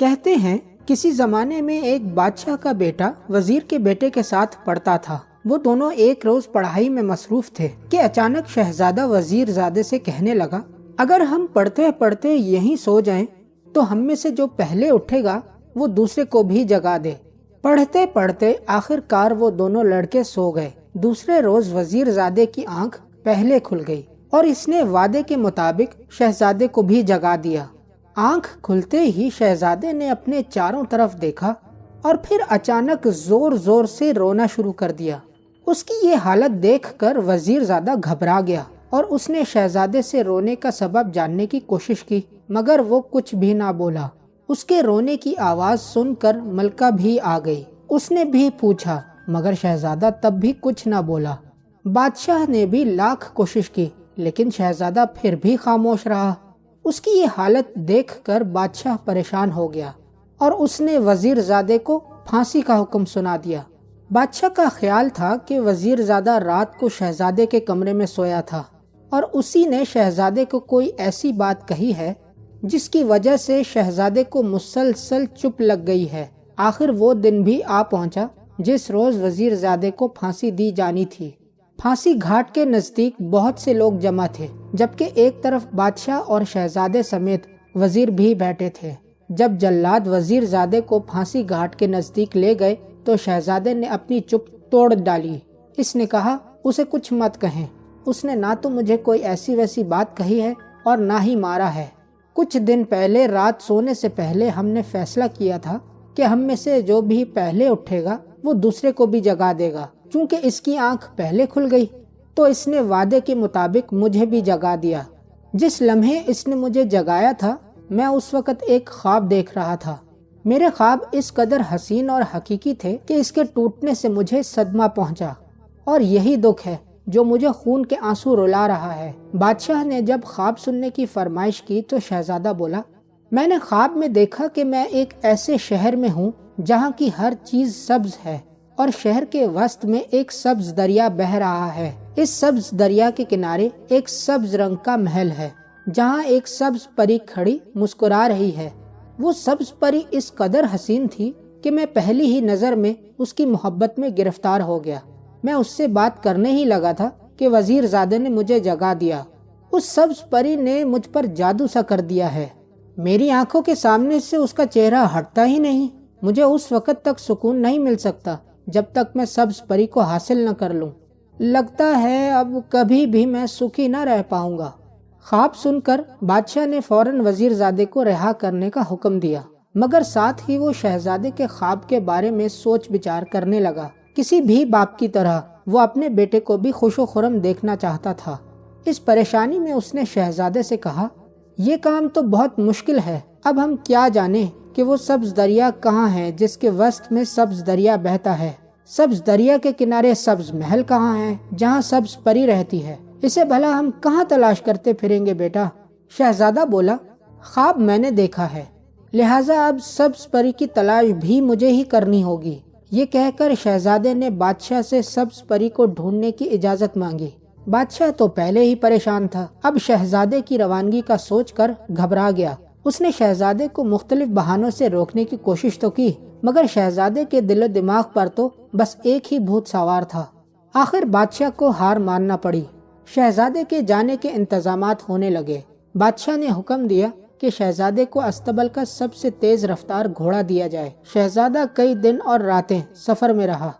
کہتے ہیں کسی زمانے میں ایک بادشاہ کا بیٹا وزیر کے بیٹے کے ساتھ پڑھتا تھا۔ وہ دونوں ایک روز پڑھائی میں مصروف تھے کہ اچانک شہزادہ وزیر زادے سے کہنے لگا، اگر ہم پڑھتے پڑھتے یہیں سو جائیں تو ہم میں سے جو پہلے اٹھے گا وہ دوسرے کو بھی جگا دے۔ پڑھتے پڑھتے آخر کار وہ دونوں لڑکے سو گئے۔ دوسرے روز وزیر زادے کی آنکھ پہلے کھل گئی اور اس نے وعدے کے مطابق شہزادے کو بھی جگا دیا۔ آنکھ کھلتے ہی شہزادے نے اپنے چاروں طرف دیکھا اور پھر اچانک زور زور سے رونا شروع کر دیا۔ اس کی یہ حالت دیکھ کر وزیر زادہ گھبرا گیا اور اس نے شہزادے سے رونے کا سبب جاننے کی کوشش کی، مگر وہ کچھ بھی نہ بولا۔ اس کے رونے کی آواز سن کر ملکہ بھی آ گئی۔ اس نے بھی پوچھا، مگر شہزادہ تب بھی کچھ نہ بولا۔ بادشاہ نے بھی لاکھ کوشش کی لیکن شہزادہ پھر بھی خاموش رہا۔ اس کی یہ حالت دیکھ کر بادشاہ پریشان ہو گیا اور اس نے وزیر زادے کو پھانسی کا حکم سنا دیا۔ بادشاہ کا خیال تھا کہ وزیر زادہ رات کو شہزادے کے کمرے میں سویا تھا اور اسی نے شہزادے کو کوئی ایسی بات کہی ہے جس کی وجہ سے شہزادے کو مسلسل چپ لگ گئی ہے۔ آخر وہ دن بھی آ پہنچا جس روز وزیر زادے کو پھانسی دی جانی تھی۔ پھانسی گھاٹ کے نزدیک بہت سے لوگ جمع تھے، جبکہ ایک طرف بادشاہ اور شہزادے سمیت وزیر بھی بیٹھے تھے۔ جب جلاد وزیر زادے کو پھانسی گھاٹ کے نزدیک لے گئے تو شہزادے نے اپنی چپ توڑ ڈالی۔ اس نے کہا، اسے کچھ مت کہیں، اس نے نہ تو مجھے کوئی ایسی ویسی بات کہی ہے اور نہ ہی مارا ہے۔ کچھ دن پہلے رات سونے سے پہلے ہم نے فیصلہ کیا تھا کہ ہم میں سے جو بھی پہلے اٹھے گا وہ دوسرے کو بھی جگا دے گا۔ چونکہ اس کی آنکھ پہلے کھل گئی تو اس نے وعدے کے مطابق مجھے بھی جگا دیا۔ جس لمحے اس نے مجھے جگایا تھا میں اس وقت ایک خواب دیکھ رہا تھا۔ میرے خواب اس قدر حسین اور حقیقی تھے کہ اس کے ٹوٹنے سے مجھے صدمہ پہنچا اور یہی دکھ ہے جو مجھے خون کے آنسو رلا رہا ہے۔ بادشاہ نے جب خواب سننے کی فرمائش کی تو شہزادہ بولا، میں نے خواب میں دیکھا کہ میں ایک ایسے شہر میں ہوں جہاں کی ہر چیز سبز ہے اور شہر کے وسط میں ایک سبز دریا بہہ رہا ہے۔ اس سبز دریا کے کنارے ایک سبز رنگ کا محل ہے جہاں ایک سبز پری کھڑی مسکرا رہی ہے۔ وہ سبز پری اس قدر حسین تھی کہ میں پہلی ہی نظر میں اس کی محبت میں گرفتار ہو گیا۔ میں اس سے بات کرنے ہی لگا تھا کہ وزیر زادے نے مجھے جگا دیا۔ اس سبز پری نے مجھ پر جادو سا کر دیا ہے۔ میری آنکھوں کے سامنے سے اس کا چہرہ ہٹتا ہی نہیں۔ مجھے اس وقت تک سکون نہیں مل سکتا جب تک میں سبز پری کو حاصل نہ کر لوں۔ لگتا ہے اب کبھی بھی میں سکھی نہ رہ پاؤں گا۔ خواب سن کر بادشاہ نے فوراً وزیر زادے کو رہا کرنے کا حکم دیا، مگر ساتھ ہی وہ شہزادے کے خواب کے بارے میں سوچ بچار کرنے لگا۔ کسی بھی باپ کی طرح وہ اپنے بیٹے کو بھی خوش و خرم دیکھنا چاہتا تھا۔ اس پریشانی میں اس نے شہزادے سے کہا، یہ کام تو بہت مشکل ہے۔ اب ہم کیا جانیں کہ وہ سبز دریا کہاں ہے جس کے وسط میں سبز دریا بہتا ہے؟ سبز دریا کے کنارے سبز محل کہاں ہے جہاں سبز پری رہتی ہے؟ اسے بھلا ہم کہاں تلاش کرتے پھریں گے بیٹا؟ شہزادہ بولا، خواب میں نے دیکھا ہے، لہٰذا اب سبز پری کی تلاش بھی مجھے ہی کرنی ہوگی۔ یہ کہہ کر شہزادے نے بادشاہ سے سبز پری کو ڈھونڈنے کی اجازت مانگی۔ بادشاہ تو پہلے ہی پریشان تھا، اب شہزادے کی روانگی کا سوچ کر گھبرا گیا۔ اس نے شہزادے کو مختلف بہانوں سے روکنے کی کوشش تو کی، مگر شہزادے کے دل و دماغ پر تو بس ایک ہی بھوت سوار تھا۔ آخر بادشاہ کو ہار ماننا پڑی۔ شہزادے کے جانے کے انتظامات ہونے لگے۔ بادشاہ نے حکم دیا کہ شہزادے کو استبل کا سب سے تیز رفتار گھوڑا دیا جائے۔ شہزادہ کئی دن اور راتیں سفر میں رہا۔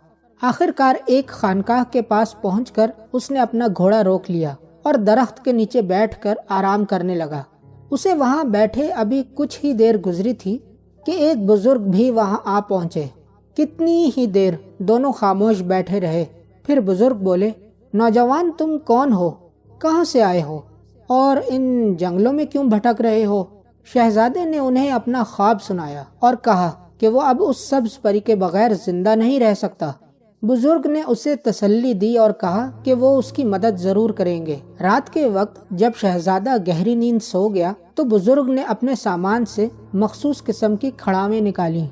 آخر کار ایک خانقاہ کے پاس پہنچ کر اس نے اپنا گھوڑا روک لیا اور درخت کے نیچے بیٹھ کر آرام کرنے لگا۔ اسے وہاں بیٹھے ابھی کچھ ہی دیر گزری تھی کہ ایک بزرگ بھی وہاں آ پہنچے۔ کتنی ہی دیر دونوں خاموش بیٹھے رہے، پھر بزرگ بولے، نوجوان تم کون ہو؟ کہاں سے آئے ہو اور ان جنگلوں میں کیوں بھٹک رہے ہو؟ شہزادے نے انہیں اپنا خواب سنایا اور کہا کہ وہ اب اس سبز پری کے بغیر زندہ نہیں رہ سکتا۔ بزرگ نے اسے تسلی دی اور کہا کہ وہ اس کی مدد ضرور کریں گے۔ رات کے وقت جب شہزادہ گہری نیند سو گیا تو بزرگ نے اپنے سامان سے مخصوص قسم کی کھڑاویں نکالیں،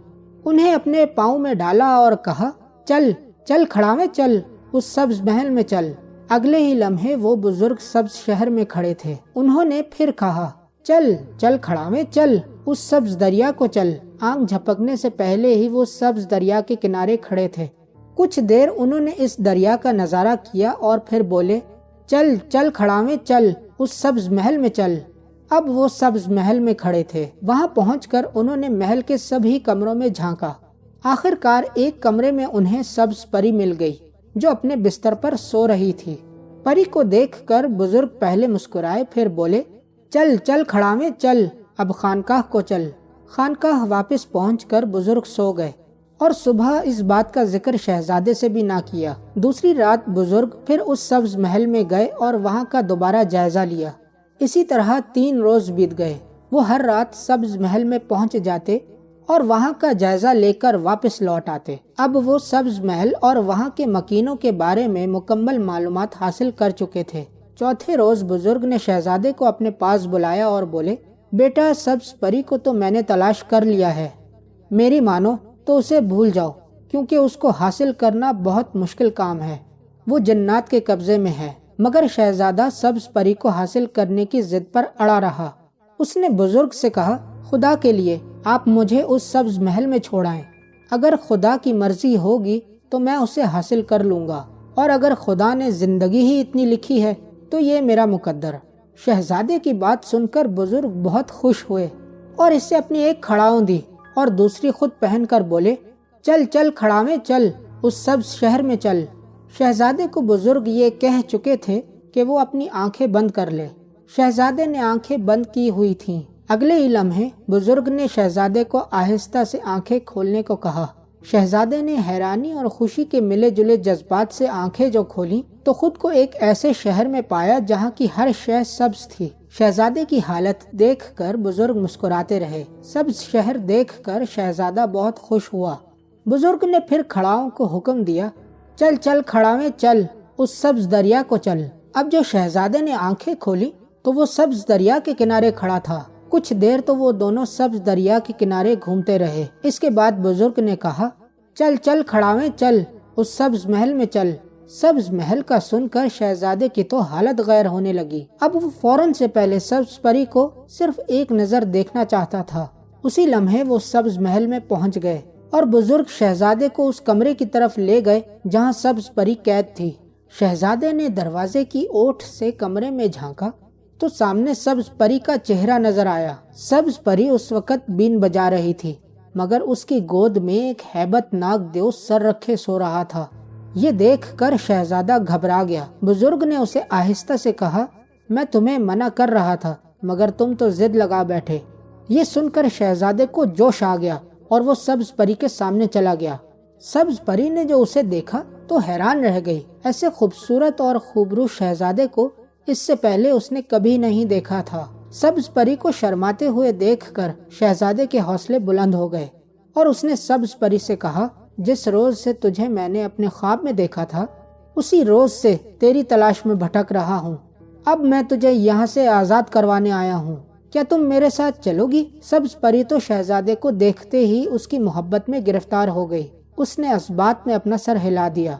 انہیں اپنے پاؤں میں ڈالا اور کہا، چل چل کھڑاویں چل، اس سبز محل میں چل۔ اگلے ہی لمحے وہ بزرگ سبز شہر میں کھڑے تھے۔ انہوں نے پھر کہا، چل چل کھڑاویں چل، اس سبز دریا کو چل۔ آنکھ جھپکنے سے پہلے ہی وہ سبز دریا کے کنارے کھڑے تھے۔ کچھ دیر انہوں نے اس دریا کا نظارہ کیا اور پھر بولے، چل چل کھڑاویں چل، اس سبز محل میں چل۔ اب وہ سبز محل میں کھڑے تھے۔ وہاں پہنچ کر انہوں نے محل کے سبھی کمروں میں جھانکا۔ آخر کار ایک کمرے میں انہیں سبز پری مل گئی جو اپنے بستر پر سو رہی تھی۔ پری کو دیکھ کر بزرگ پہلے مسکرائے، پھر بولے، چل چل کھڑاویں چل، اب خانقاہ کو چل۔ خانقاہ واپس پہنچ کر بزرگ سو گئے اور صبح اس بات کا ذکر شہزادے سے بھی نہ کیا۔ دوسری رات بزرگ پھر اس سبز محل میں گئے اور وہاں کا دوبارہ جائزہ لیا۔ اسی طرح 3 روز بیت گئے۔ وہ ہر رات سبز محل میں پہنچ جاتے اور وہاں کا جائزہ لے کر واپس لوٹ آتے۔ اب وہ سبز محل اور وہاں کے مکینوں کے بارے میں مکمل معلومات حاصل کر چکے تھے۔ چوتھے روز بزرگ نے شہزادے کو اپنے پاس بلایا اور بولے، بیٹا، سبز پری کو تو میں نے تلاش کر لیا ہے، میری مانو تو اسے بھول جاؤ، کیونکہ اس کو حاصل کرنا بہت مشکل کام ہے، وہ جنات کے قبضے میں ہے۔ مگر شہزادہ سبز پری کو حاصل کرنے کی ضد پر اڑا رہا۔ اس نے بزرگ سے کہا، خدا کے لیے آپ مجھے اس سبز محل میں چھوڑائیں، اگر خدا کی مرضی ہوگی تو میں اسے حاصل کر لوں گا، اور اگر خدا نے زندگی ہی اتنی لکھی ہے تو یہ میرا مقدر۔ شہزادے کی بات سن کر بزرگ بہت خوش ہوئے اور اس سے اپنی ایک کھڑاؤں دی اور دوسری خود پہن کر بولے، چل چل کھڑاویں چل، اس سبز شہر میں چل۔ شہزادے کو بزرگ یہ کہہ چکے تھے کہ وہ اپنی آنکھیں بند کر لے۔ شہزادے نے آنکھیں بند کی ہوئی تھیں۔ اگلے ہی لمحے بزرگ نے شہزادے کو آہستہ سے آنکھیں کھولنے کو کہا۔ شہزادے نے حیرانی اور خوشی کے ملے جلے جذبات سے آنکھیں جو کھولیں تو خود کو ایک ایسے شہر میں پایا جہاں کی ہر شے سبز تھی۔ شہزادے کی حالت دیکھ کر بزرگ مسکراتے رہے۔ سبز شہر دیکھ کر شہزادہ بہت خوش ہوا۔ بزرگ نے پھر کھڑاؤں کو حکم دیا، چل چل کھڑاویں چل، اس سبز دریا کو چل۔ اب جو شہزادے نے آنکھیں کھولی تو وہ سبز دریا کے کنارے کھڑا تھا۔ کچھ دیر تو وہ دونوں سبز دریا کے کنارے گھومتے رہے۔ اس کے بعد بزرگ نے کہا، چل چل کھڑاویں چل، اس سبز محل میں چل۔ سبز محل کا سن کر شہزادے کی تو حالت غیر ہونے لگی۔ اب وہ فوراً سے پہلے سبز پری کو صرف ایک نظر دیکھنا چاہتا تھا۔ اسی لمحے وہ سبز محل میں پہنچ گئے اور بزرگ شہزادے کو اس کمرے کی طرف لے گئے جہاں سبز پری قید تھی۔ شہزادے نے دروازے کی اوٹ سے کمرے میں جھانکا تو سامنے سبز پری کا چہرہ نظر آیا۔ سبز پری اس وقت بین بجا رہی تھی، مگر اس کی گود میں ایک ہیبت ناک دیو سر رکھے سو رہا تھا۔ یہ دیکھ کر شہزادہ گھبرا گیا۔ بزرگ نے اسے آہستہ سے کہا، میں تمہیں منع کر رہا تھا مگر تم تو ضد لگا بیٹھے۔ یہ سن کر شہزادے کو جوش آ گیا اور وہ سبز پری کے سامنے چلا گیا۔ سبز پری نے جو اسے دیکھا تو حیران رہ گئی۔ ایسے خوبصورت اور خوبرو شہزادے کو اس سے پہلے اس نے کبھی نہیں دیکھا تھا۔ سبز پری کو شرماتے ہوئے دیکھ کر شہزادے کے حوصلے بلند ہو گئے اور اس نے سبز پری سے کہا، جس روز سے تجھے میں نے اپنے خواب میں دیکھا تھا اسی روز سے تیری تلاش میں بھٹک رہا ہوں۔ اب میں تجھے یہاں سے آزاد کروانے آیا ہوں، کیا تم میرے ساتھ چلو گی؟ سبز پری تو شہزادے کو دیکھتے ہی اس کی محبت میں گرفتار ہو گئی۔ اس نے اس بات میں اپنا سر ہلا دیا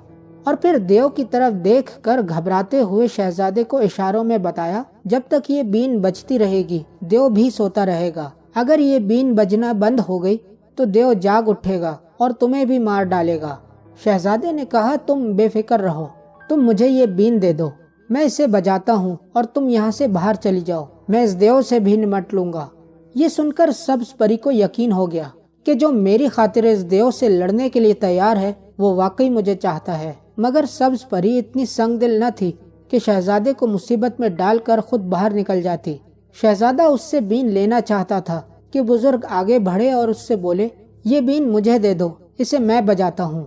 اور پھر دیو کی طرف دیکھ کر گھبراتے ہوئے شہزادے کو اشاروں میں بتایا، جب تک یہ بین بجتی رہے گی دیو بھی سوتا رہے گا، اگر یہ بین بجنا بند ہو گئی تو دیو جاگ اٹھے گا اور تمہیں بھی مار ڈالے گا۔ شہزادے نے کہا، تم بے فکر رہو، تم مجھے یہ بین دے دو، میں اسے بجاتا ہوں اور تم یہاں سے باہر چلی جاؤ، میں اس دیو سے بھی نمٹ لوں گا۔ یہ سن کر سبز پری کو یقین ہو گیا کہ جو میری خاطر اس دیو سے لڑنے کے لیے تیار ہے وہ واقعی مجھے چاہتا ہے۔ مگر سبز پری اتنی سنگ دل نہ تھی کہ شہزادے کو مصیبت میں ڈال کر خود باہر نکل جاتی۔ شہزادہ اس سے بین لینا چاہتا تھا کہ بزرگ آگے بڑھے اور اس سے بولے، یہ بین مجھے دے دو، اسے میں بجاتا ہوں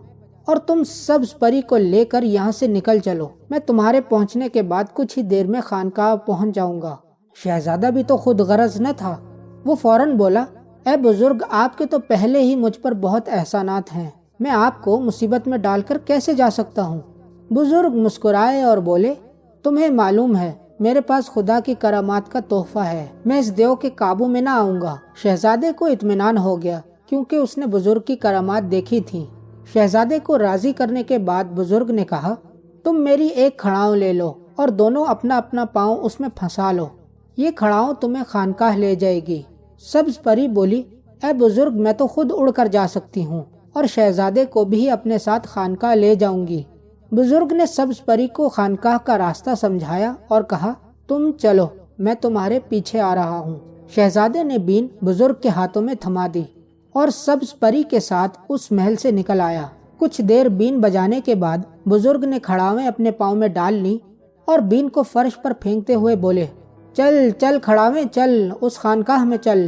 اور تم سبز پری کو لے کر یہاں سے نکل چلو، میں تمہارے پہنچنے کے بعد کچھ ہی دیر میں خانقاہ پہنچ جاؤں گا۔ شہزادہ بھی تو خود غرض نہ تھا، وہ فوراً بولا، اے بزرگ، آپ کے تو پہلے ہی مجھ پر بہت احسانات ہیں، میں آپ کو مصیبت میں ڈال کر کیسے جا سکتا ہوں؟ بزرگ مسکرائے اور بولے، تمہیں معلوم ہے میرے پاس خدا کی کرامات کا تحفہ ہے، میں اس دیو کے قابو میں نہ آؤں گا۔ شہزادے کو اطمینان ہو گیا کیونکہ اس نے بزرگ کی کرامات دیکھی تھی۔ شہزادے کو راضی کرنے کے بعد بزرگ نے کہا، تم میری ایک کھڑاؤں لے لو اور دونوں اپنا اپنا پاؤں اس میں پھنسا لو، یہ کھڑاؤں تمہیں خانقاہ لے جائے گی۔ سبز پری بولی، اے بزرگ، میں تو خود اڑ کر جا سکتی ہوں اور شہزادے کو بھی اپنے ساتھ خانقاہ لے جاؤں گی۔ بزرگ نے سبز پری کو خانقاہ کا راستہ سمجھایا اور کہا، تم چلو، میں تمہارے پیچھے آ رہا ہوں۔ شہزادے نے بین بزرگ کے ہاتھوں میں تھما دی اور سبز پری کے ساتھ اس محل سے نکل آیا۔ کچھ دیر بین بجانے کے بعد بزرگ نے کھڑاویں اپنے پاؤں میں ڈال لی اور بین کو فرش پر پھینکتے ہوئے بولے، چل چل کھڑاویں چل، اس خانقاہ میں چل۔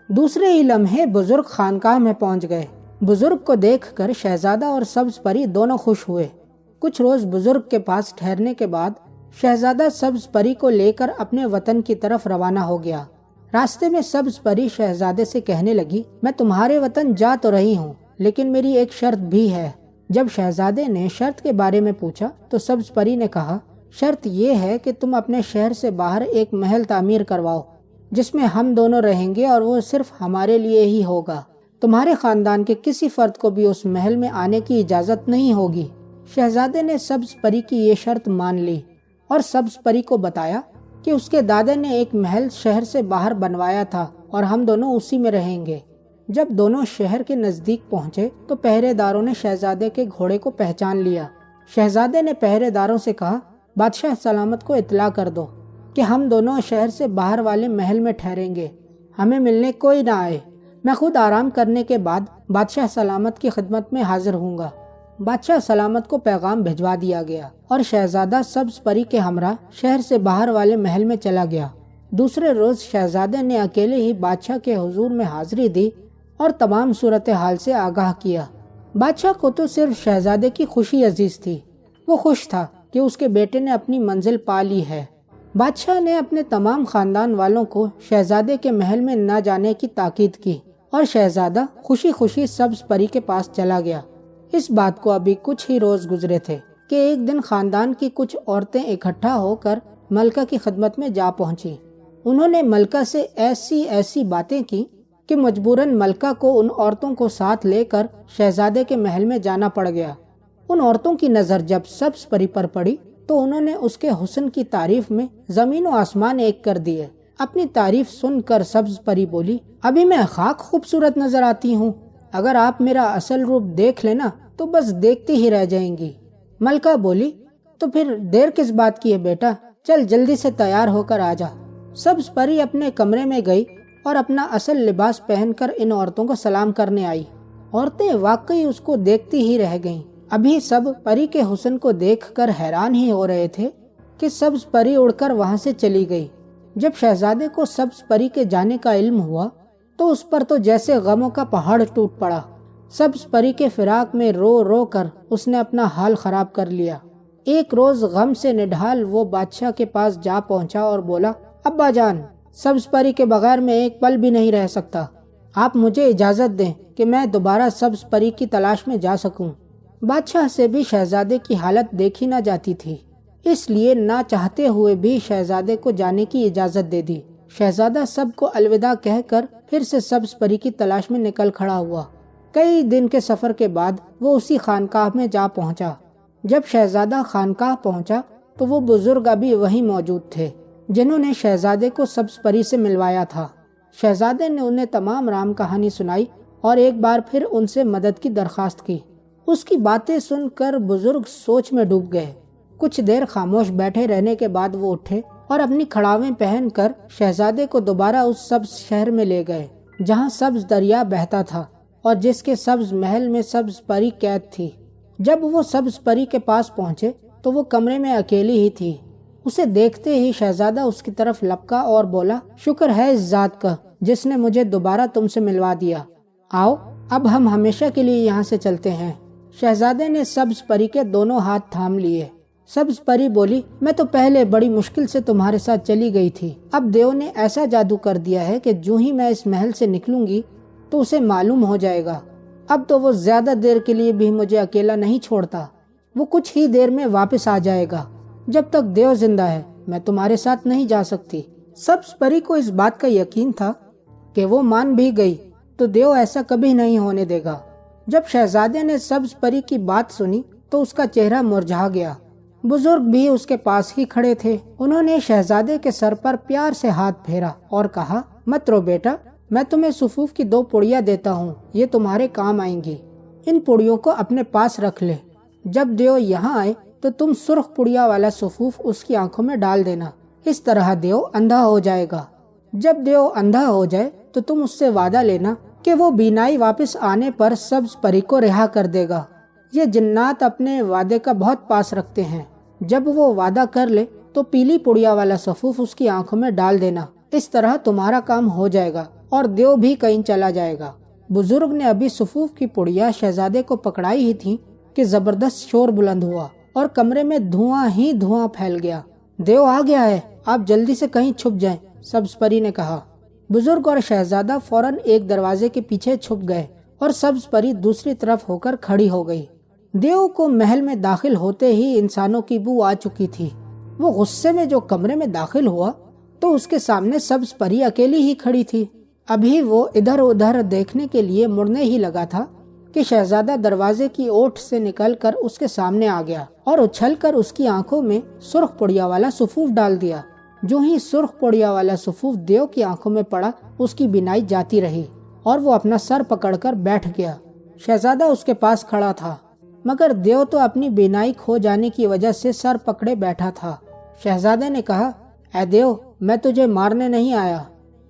دوسرے ہی لمحے بزرگ خانقاہ میں پہنچ گئے۔ بزرگ کو دیکھ کر شہزادہ اور سبز پری دونوں خوش ہوئے۔ کچھ روز بزرگ کے پاس ٹھہرنے کے بعد شہزادہ سبز پری کو لے کر اپنے وطن کی طرف روانہ ہو گیا۔ راستے میں سبز پری شہزادے سے کہنے لگی، میں تمہارے وطن جا تو رہی ہوں، لیکن میری ایک شرط بھی ہے۔ جب شہزادے نے شرط کے بارے میں پوچھا تو سبز پری نے کہا، شرط یہ ہے کہ تم اپنے شہر سے باہر ایک محل تعمیر کرواؤ جس میں ہم دونوں رہیں گے اور وہ صرف ہمارے لیے ہی ہوگا۔ تمہارے خاندان کے کسی فرد کو بھی اس محل میں آنے کی اجازت نہیں ہوگی۔ شہزادے نے سبز پری کی یہ شرط مان لی اور سبز پری کو بتایا کہ اس کے دادا نے ایک محل شہر سے باہر بنوایا تھا اور ہم دونوں اسی میں رہیں گے۔ جب دونوں شہر کے نزدیک پہنچے تو پہرے داروں نے شہزادے کے گھوڑے کو پہچان لیا۔ شہزادے نے پہرے داروں سے کہا، بادشاہ سلامت کو اطلاع کر دو کہ ہم دونوں شہر سے باہر والے محل میں ٹھہریں گے، ہمیں ملنے کوئی نہ آئے، میں خود آرام کرنے کے بعد بادشاہ سلامت کی خدمت میں حاضر ہوں گا۔ بادشاہ سلامت کو پیغام بھجوا دیا گیا اور شہزادہ سبز پری کے ہمراہ شہر سے باہر والے محل میں چلا گیا۔ دوسرے روز شہزادے نے اکیلے ہی بادشاہ کے حضور میں حاضری دی اور تمام صورتحال سے آگاہ کیا۔ بادشاہ کو تو صرف شہزادے کی خوشی عزیز تھی۔ وہ خوش تھا کہ اس کے بیٹے نے اپنی منزل پا لی ہے۔ بادشاہ نے اپنے تمام خاندان والوں کو شہزادے کے محل میں نہ جانے کی تاکید کی اور شہزادہ خوشی خوشی سبز پری کے پاس چلا گیا۔ اس بات کو ابھی کچھ ہی روز گزرے تھے کہ ایک دن خاندان کی کچھ عورتیں اکٹھا ہو کر ملکہ کی خدمت میں جا پہنچی۔ انہوں نے ملکہ سے ایسی باتیں کی کہ مجبوراً ملکہ کو ان عورتوں کو ساتھ لے کر شہزادے کے محل میں جانا پڑ گیا۔ ان عورتوں کی نظر جب سبز پری پر پڑی تو انہوں نے اس کے حسن کی تعریف میں زمین و آسمان ایک کر دیے۔ اپنی تعریف سن کر سبز پری بولی، ابھی میں خاک خوبصورت نظر آتی ہوں، اگر آپ میرا اصل روپ دیکھ لینا تو بس دیکھتی ہی رہ جائیں گی۔ ملکہ بولی، تو پھر دیر کس بات کی ہے بیٹا، چل جلدی سے تیار ہو کر آ جا۔ سبز پری اپنے کمرے میں گئی اور اپنا اصل لباس پہن کر ان عورتوں کو سلام کرنے آئی۔ عورتیں واقعی اس کو دیکھتی ہی رہ گئیں۔ ابھی سب پری کے حسن کو دیکھ کر حیران ہی ہو رہے تھے کہ سبز پری اڑ کر وہاں سے چلی گئی۔ جب شہزادے کو سبز پری کے جانے کا علم ہوا تو اس پر تو جیسے غموں کا پہاڑ ٹوٹ پڑا۔ سبز پری کے فراق میں رو رو کر اس نے اپنا حال خراب کر لیا۔ ایک روز غم سے نڈھال وہ بادشاہ کے پاس جا پہنچا اور بولا، ابا جان، سبز پری کے بغیر میں ایک پل بھی نہیں رہ سکتا، آپ مجھے اجازت دیں کہ میں دوبارہ سبز پری کی تلاش میں جا سکوں۔ بادشاہ سے بھی شہزادے کی حالت دیکھی نہ جاتی تھی، اس لیے نہ چاہتے ہوئے بھی شہزادے کو جانے کی اجازت دے دی۔ شہزادہ سب کو الوداع کہہ کر پھر سے سبز پری کی تلاش میں نکل کھڑا ہوا۔ کئی دن کے سفر کے بعد وہ اسی خانقاہ میں جا پہنچا۔ جب شہزادہ خانقاہ پہنچا تو وہ بزرگ ابھی وہیں موجود تھے جنہوں نے شہزادے کو سبز پری سے ملوایا تھا۔ شہزادے نے انہیں تمام رام کہانی سنائی اور ایک بار پھر ان سے مدد کی درخواست کی۔ اس کی باتیں سن کر بزرگ سوچ میں ڈوب گئے۔ کچھ دیر خاموش بیٹھے رہنے کے بعد وہ اٹھے اور اپنی کھڑاویں پہن کر شہزادے کو دوبارہ اس سبز شہر میں لے گئے جہاں سبز دریا بہتا تھا اور جس کے سبز محل میں سبز پری قید تھی۔ جب وہ سبز پری کے پاس پہنچے تو وہ کمرے میں اکیلی ہی تھی۔ اسے دیکھتے ہی شہزادہ اس کی طرف لپکا اور بولا، شکر ہے اس ذات کا جس نے مجھے دوبارہ تم سے ملوا دیا، آؤ اب ہم ہمیشہ کے لیے یہاں سے چلتے ہیں۔ شہزادے نے سبز پری کے دونوں ہاتھ تھام لیے۔ سبز پری بولی، میں تو پہلے بڑی مشکل سے تمہارے ساتھ چلی گئی تھی، اب دیو نے ایسا جادو کر دیا ہے کہ جو ہی میں اس محل سے نکلوں گی تو اسے معلوم ہو جائے گا۔ اب تو وہ زیادہ دیر کے لیے بھی مجھے اکیلا نہیں چھوڑتا، وہ کچھ ہی دیر میں واپس آ جائے گا۔ جب تک دیو زندہ ہے میں تمہارے ساتھ نہیں جا سکتی۔ سبز پری کو اس بات کا یقین تھا کہ وہ مان بھی گئی تو دیو ایسا کبھی نہیں ہونے دے گا۔ جب شہزادے نے سبز پری کی بات سنی تو اس کا چہرہ مرجھا گیا۔ بزرگ بھی اس کے پاس ہی کھڑے تھے۔ انہوں نے شہزادے کے سر پر پیار سے ہاتھ پھیرا اور کہا، مت رو بیٹا، میں تمہیں صفوف کی 2 پڑیاں دیتا ہوں، یہ تمہارے کام آئیں گی۔ ان پڑیوں کو اپنے پاس رکھ لے۔ جب دیو یہاں آئے تو تم سرخ پڑیا والا صفوف اس کی آنکھوں میں ڈال دینا، اس طرح دیو اندھا ہو جائے گا۔ جب دیو اندھا ہو جائے تو تم اس سے وعدہ لینا کہ وہ بینائی واپس آنے پر سبز پری کو رہا کر دے گا۔ یہ جنات اپنے وعدے کا بہت پاس رکھتے ہیں۔ جب وہ وعدہ کر لے تو پیلی پڑیا والا صفوف اس کی آنکھوں میں ڈال دینا، اس طرح تمہارا کام ہو جائے گا اور دیو بھی کہیں چلا جائے گا۔ بزرگ نے ابھی صفوف کی پڑیا شہزادے کو پکڑائی ہی تھی کہ زبردست شور بلند ہوا اور کمرے میں دھواں ہی دھواں پھیل گیا۔ دیو آ گیا ہے، آپ جلدی سے کہیں چھپ جائیں، سبز پری نے کہا۔ بزرگ اور شہزادہ فوراً ایک دروازے کے پیچھے چھپ گئے اور سبز پری دوسری طرف ہو کر کھڑی ہو گئی۔ دیو کو محل میں داخل ہوتے ہی انسانوں کی بو آ چکی تھی۔ وہ غصے میں جو کمرے میں داخل ہوا تو اس کے سامنے سبز پری اکیلی ہی کھڑی تھی۔ ابھی وہ ادھر ادھر دیکھنے کے لیے مڑنے ہی لگا تھا کہ شہزادہ دروازے کی اوٹ سے نکل کر اس کے سامنے آ گیا اور اچھل کر اس کی آنکھوں میں سرخ پڑیا والا صفوف ڈال دیا۔ جو ہی سرخ پڑیا والا صفوف دیو کی آنکھوں میں پڑا، اس کی بینائی جاتی رہی اور وہ اپنا سر پکڑ کر بیٹھ گیا۔ شہزادہ اس کے پاس کھڑا تھا، مگر دیو تو اپنی بینائی کھو جانے کی وجہ سے سر پکڑے بیٹھا تھا۔ شہزادے نے کہا، اے دیو، میں تجھے مارنے نہیں آیا،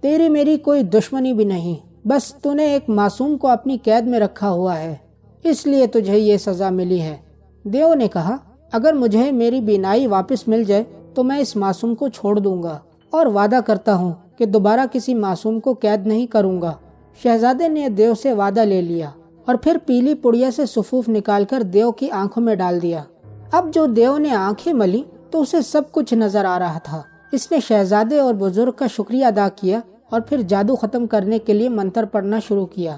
تیری میری کوئی دشمنی بھی نہیں، بس تو نے ایک معصوم کو اپنی قید میں رکھا ہوا ہے، اس لیے تجھے یہ سزا ملی ہے۔ دیو نے کہا، اگر مجھے میری بینائی واپس مل جائے تو میں اس معصوم کو چھوڑ دوں گا اور وعدہ کرتا ہوں کہ دوبارہ کسی معصوم کو قید نہیں کروں گا۔ شہزادے نے دیو سے وعدہ لے لیا اور پھر پیلی پڑیا سے صفوف نکال کر دیو کی آنکھوں میں ڈال دیا۔ اب جو دیو نے آنکھیں ملی تو اسے سب کچھ نظر آ رہا تھا۔ اس نے شہزادے اور بزرگ کا شکریہ ادا کیا اور پھر جادو ختم کرنے کے لیے منتر پڑھنا شروع کیا۔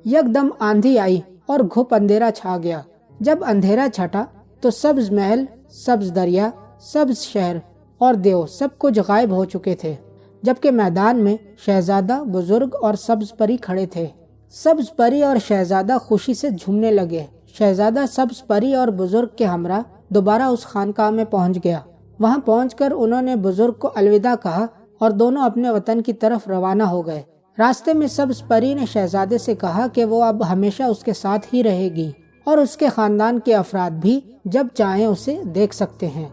یکدم آندھی آئی اور گھپ اندھیرا چھا گیا۔ جب اندھیرا چھٹا تو سبز محل، سبز دریا، سبز شہر اور دیو سب کچھ غائب ہو چکے تھے، جبکہ میدان میں شہزادہ، بزرگ اور سبز پری کھڑے تھے۔ سبز پری اور شہزادہ خوشی سے جھومنے لگے۔ شہزادہ سبز پری اور بزرگ کے ہمراہ دوبارہ اس خانقاہ میں پہنچ گیا۔ وہاں پہنچ کر انہوں نے بزرگ کو الوداع کہا اور دونوں اپنے وطن کی طرف روانہ ہو گئے۔ راستے میں سبز پری نے شہزادے سے کہا کہ وہ اب ہمیشہ اس کے ساتھ ہی رہے گی اور اس کے خاندان کے افراد بھی جب چاہیں اسے دیکھ سکتے ہیں۔